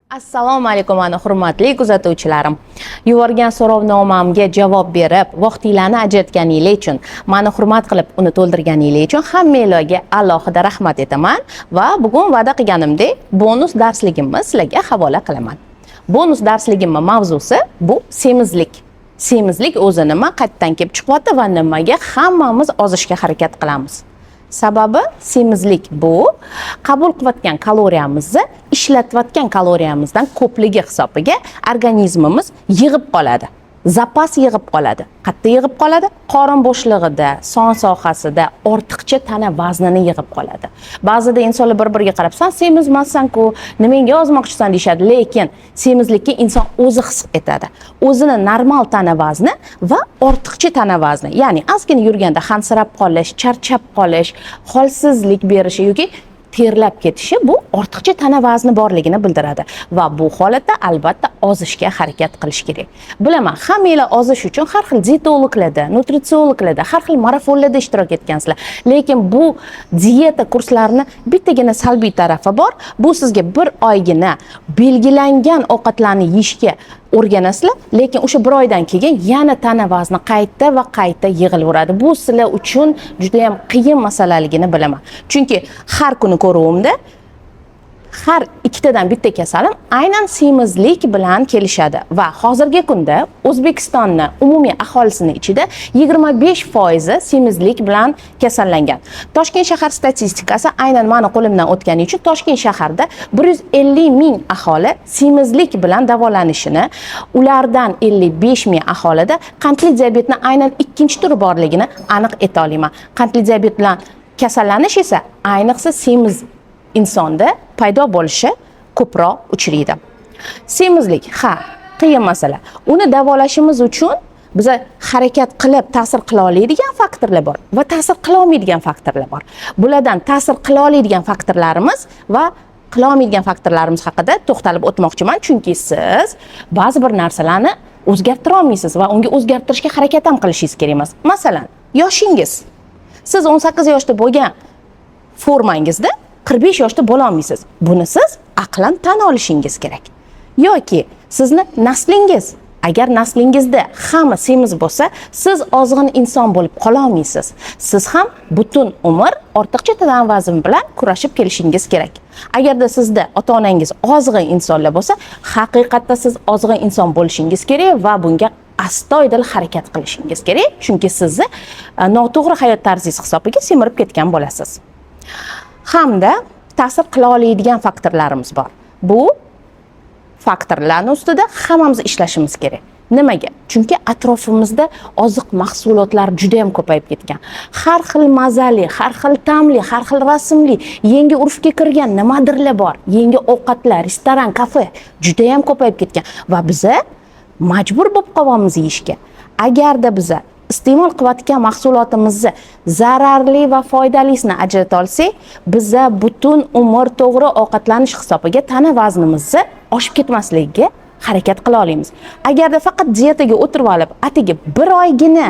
Assalomu alaykum ana hurmatli kuzatuvchilarim. Yuborgan so'rovnomamga javob berib, vaqtinglarni ajratganingiz uchun, meni hurmat qilib uni to'ldirganingiz uchun hammanglarga alohida rahmat etaman va bugun va'da qilganimdek bonus darsligimni sizlarga havola qilaman. Bonus darsligimning mavzusi bu semizlik. Semizlik o'zi nima, qayerdan kelib chiqyapti va nimaga hammamiz ozishga harakat qilamiz? Sababi semizlik bu qabul qilayotgan kaloriyamizni ishlatayotgan kaloriyamizdan ko'pligi hisobiga organizmimiz yig'ib qoladi. Zapas yig'ib qoladi. Qayerda yig'ib qoladi? Qorin bo'shlig'ida, son sohasida ortiqcha tana vaznini yig'ib qoladi. Ba'zida insonlar bir-biriga qarab, "Sen semizmassan-ku, nimaga ozmoqchisan?" deyshadi, lekin semizlikka inson o'zi his etadi. O'zini normal tana vazni va ortiqcha tana vazni, ya'ni ozgina yurganda hansirab qolish, charchab qolish, holsizlik berishi yoki terlab ketishi bu ortiqcha tana vazni borligini bildiradi va bu holatda albatta ozishga harakat qilish kerak. Bilaman, hammanglar ozish uchun har xil dietologlarda, nutritsiologlarda, har xil marafonlarda ishtirok etgansizlar. Lekin bu dieta kurslarini bittagina salbiy tarafi bor. Bu sizga bir oygina belgilangan ovqatlarni yeyishga o'rganasizlar, lekin o'sha bir oydan keyin yana tana vazni qayta va qayta yig'ilaveradi. Bu sizlar uchun juda ham qiyin masalaligini bilaman. Chunki har kuni ko'ruvimda har ikkitadan bitta kasalim aynan semizlik bilan kelishadi va hozirgi kunda O'zbekistonni umumiy aholisini ichida 25% semizlik bilan kasallangan. Toshkent shahar statistikasi aynan meni qo'limdan o'tgani uchun Toshkent shaharda 150 ming aholi semizlik bilan davolanishini, ulardan 55 ming aholida qandli diabetni aynan ikkinchi turi borligini aniq eta olaman. Qandli diabet bilan kasallanish esa ayniqsa semiz insonda paydo bo'lishi ko'proq uchraydi. Semizlik, qiyin masala. Uni davolashimiz uchun biz harakat qilib ta'sir qila oladigan faktorlar bor va ta'sir qila olmaydigan faktorlar bor. Bulardan ta'sir qila oladigan faktorlarimiz va qila olmaydigan faktorlarimiz haqida to'xtalib o'tmoqchiman, chunki siz ba'zi bir narsalarni o'zgartira olmaysiz va unga o'zgartirishga harakat ham qilishingiz kerak emas. Masalan, yoshingiz. Siz 18 yoshda bo'lgan formangizda 45 yoshda bo'la olmaysiz. Buni siz aqlan tan olishingiz kerak. Yoki sizni naslingiz, agar naslingizda hamma semiz bo'lsa, siz ozg'in inson bo'lib qola olmaysiz. Siz ham butun umr ortiqcha tana vazn bilan kurashib kelishingiz kerak. Agarda sizda ota-onangiz ozg'in insonlar bo'lsa, haqiqatda siz ozg'in inson bo'lishingiz kerak va bunga astoydil harakat qilishingiz kerak, chunki sizni noto'g'ri hayot tarzingiz hisobiga semirib ketgan bo'lasiz. Hamda ta'sir qila oladigan faktorlarimiz bor. Bu faktorlarning ustida hammamiz ishlashimiz kerak. Nimaga? Chunki atrofimizda oziq mahsulotlar juda ham ko'payib ketgan. Har xil mazali, har xil ta'mli, har xil rasmli, yangi urfga kirgan nimadirlar bor. Yangi ovqatlar, restoran, kafe juda ham ko'payib ketgan va biz majbur bo'lib qolyapmiz yeyishga. Agarda biz iste'mol qilayotgan mahsulotimizni zararli va foydalisini ajrata olsak, biz butun umr to'g'ri ovqatlanish hisobiga tana vaznimizni oshib ketmasligiga harakat qila olamiz. Agarda faqat dietaga o'tirib olib, atigi bir oygina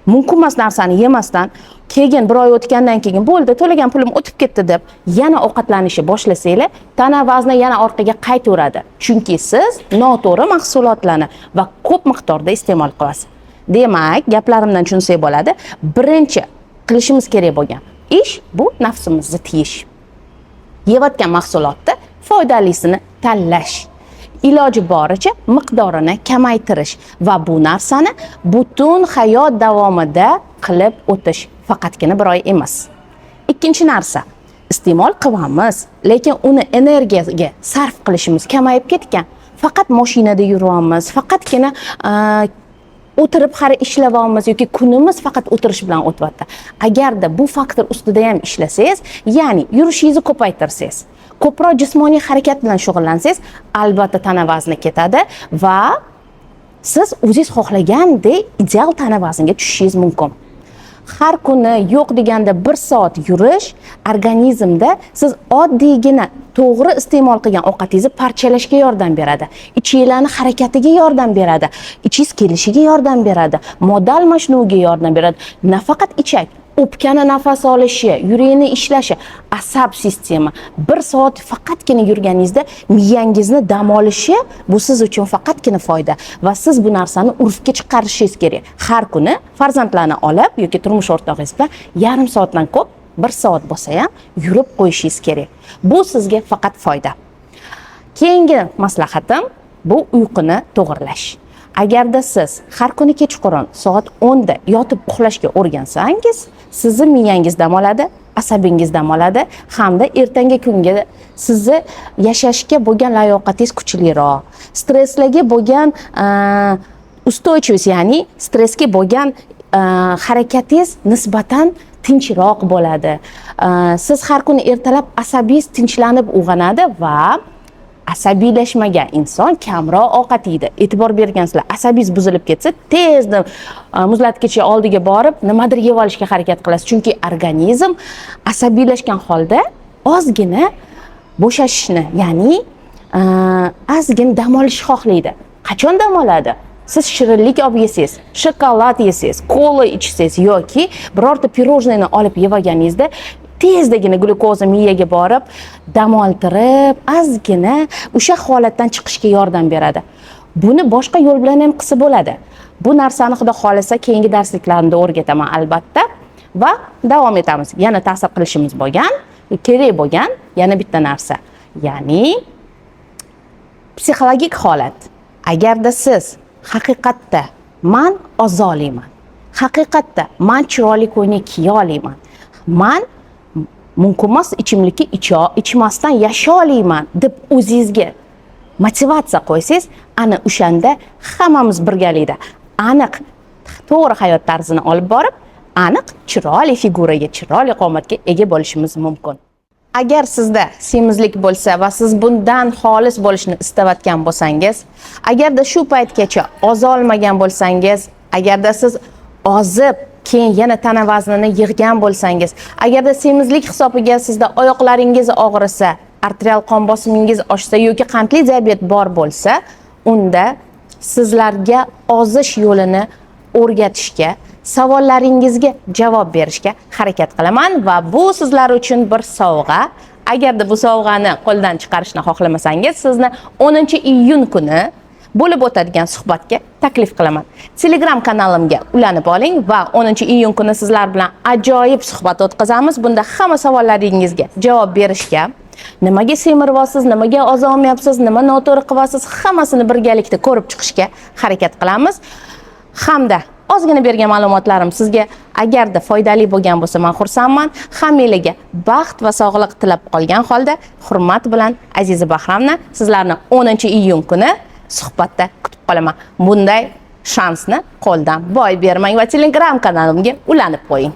mumkin emas narsani yemasdan, keyin bir oy o'tgandan keyin bo'ldi, to'lagan pulim o'tib ketdi deb yana ovqatlanishni boshlasanglar, tana vazni yana orqaga qaytaveradi. Chunki siz noto'g'ri mahsulotlarni va ko'p miqdorda iste'mol qilyapsiz. Demak, gaplarimdan tushunsak bo'ladi, birinchi qilishimiz kerak bo'lgan ish bu nafsimizni tiyish. Yeyotgan mahsulotda foydalisini tanlash. Iloji boricha miqdorini kamaytirish va bu narsani butun hayot davomida qilib o'tish, faqatgina bir oy emas. Ikkinchi narsa, iste'mol qilamiz, lekin uni energiyaga sarf qilishimiz kamayib ketgan. Faqat mashinada yuryapmiz, faqatgina o'tirib hali ishlayapmiz yoki kunimiz faqat o'tirish bilan o'tyapti. Agarda bu faktor ustida ham ishlasangiz, ya'ni yurishingizni ko'paytirsangiz, ko'proq jismoniy harakat bilan shug'ullansangiz, albatta tana vazni ketadi va siz o'zingiz xohlagandek ideal tana vazniga tushishingiz mumkin. Har kuni yo'q deganda 1 soat yurish organizmda siz oddiygina to'g'ri iste'mol qilgan ovqatingizni parchalashga yordam beradi. Ichingizlarni harakatiga yordam beradi. Ichingiz kelishiga yordam beradi. Modda almashinuviga yordam beradi. Nafaqat ichak, o'pkani nafas olishi, yurakni ishlashi, asab sistema 1 soat faqatgina yurganingizda miyangizni dam olishi bu siz uchun faqatgina foyda va siz bu narsani urfga chiqarishingiz kerak. Har kuni farzandlarni olib yoki turmush o'rtog'ingiz bilan yarim soatdan ko'p 1 soat bo'lsa ham yurib qo'yishingiz kerak. Bu sizga faqat foyda. Keyingi maslahatim bu uyquni to'g'irlash. Agarda siz har kuni kechqurun soat 10 da yotib uxlashga o'rgansangiz, sizni miyangiz dam oladi, asabingiz dam oladi hamda ertangi kunga sizni yashashga bo'lgan layoqatingiz kuchliroq, stresslarga bo'lgan ustойчивость, ya'ni stressga bo'lgan harakatingiz nisbatan tinchroq bo'ladi. Siz har kuni ertalab asabingiz tinchlanib uyg'onadi va asabiylashmagan inson kamroq ovqat yeydi. E'tibor bergansizlar, asabingiz buzilib ketsa, tezda muzlatgichga oldiga borib, nimadir yeb olishga harakat qilasiz. Chunki organizm asabiylashgan holda ozgina bo'shashishni, ya'ni ozgina dam olishni xohlaydi. Qachon dam oladi? Siz shirinlik olib yesangiz, shokolad yesangiz, kola ichsangiz yoki birorta pirojnoyni olib yeb olganingizda tezdagina glyukoza miyaga borib, dam oltirib, ozgina o'sha holatdan chiqishga yordam beradi. Buni boshqa yo'l bilan ham qilsa bo'ladi. Bu narsani Xudo xolasa keyingi darsliklarimda o'rgataman albatta va davom etamiz. Yana ta'sir qilishimiz bo'lgan, kerak bo'lgan yana bitta narsa, ya'ni psixologik holat. Agarda siz haqiqatda men ozoliman, haqiqatda men chiroyli ko'ylak kiya olaman, men mumkinmas ichimlikni ichmasdan yasha olaman deb o'zingizga motivatsiya qo'ysangiz, ana o'shanda hammamiz birgalikda aniq to'g'ri hayot tarzini olib borib, aniq chiroyli figuraga, chiroyli qomatga ega bo'lishimiz mumkin. Agar sizda semizlik bo'lsa va siz bundan xolis bo'lishni istayotgan bo'lsangiz, agarda shu paytgacha ozolmagan bo'lsangiz, agarda siz ozib keyin yana tana vaznini yig'gan bo'lsangiz, agarda semizlik hisobiga sizda oyoqlaringiz og'risa, arterial qon bosimingiz oshsa yoki qandli diabet bor bo'lsa, unda sizlarga ozish yo'lini o'rgatishga, savollaringizga javob berishga harakat qilaman va bu sizlar uchun bir sovg'a. Agarda bu sovg'ani qo'ldan chiqarishni xohlamasangiz, sizni 10-iyun kuni bo'lib o'tadigan suhbatga taklif qilaman. Telegram kanalimga ulanib oling va 10-iyun kuni sizlar bilan ajoyib suhbat o'tkazamiz. Bunda hamma savollaringizga javob berishga, nimaga semiryapsiz, nimaga ozolmayapsiz, nima noto'g'ri qilyapsiz, hammasini birgalikda ko'rib chiqishga harakat qilamiz. Hamda ozgina bergan ma'lumotlarim sizga agarda foydali bo'lgan bo'lsa, men xursandman. Hammangizga baxt va sog'lik tilab qolgan holda, hurmat bilan Aziza Bahramni sizlarni 10-iyun kuni suhbatda kutib qolaman. Bunday shansni qo'ldan boy bermang va Telegram kanalimga ulanib qo'ying.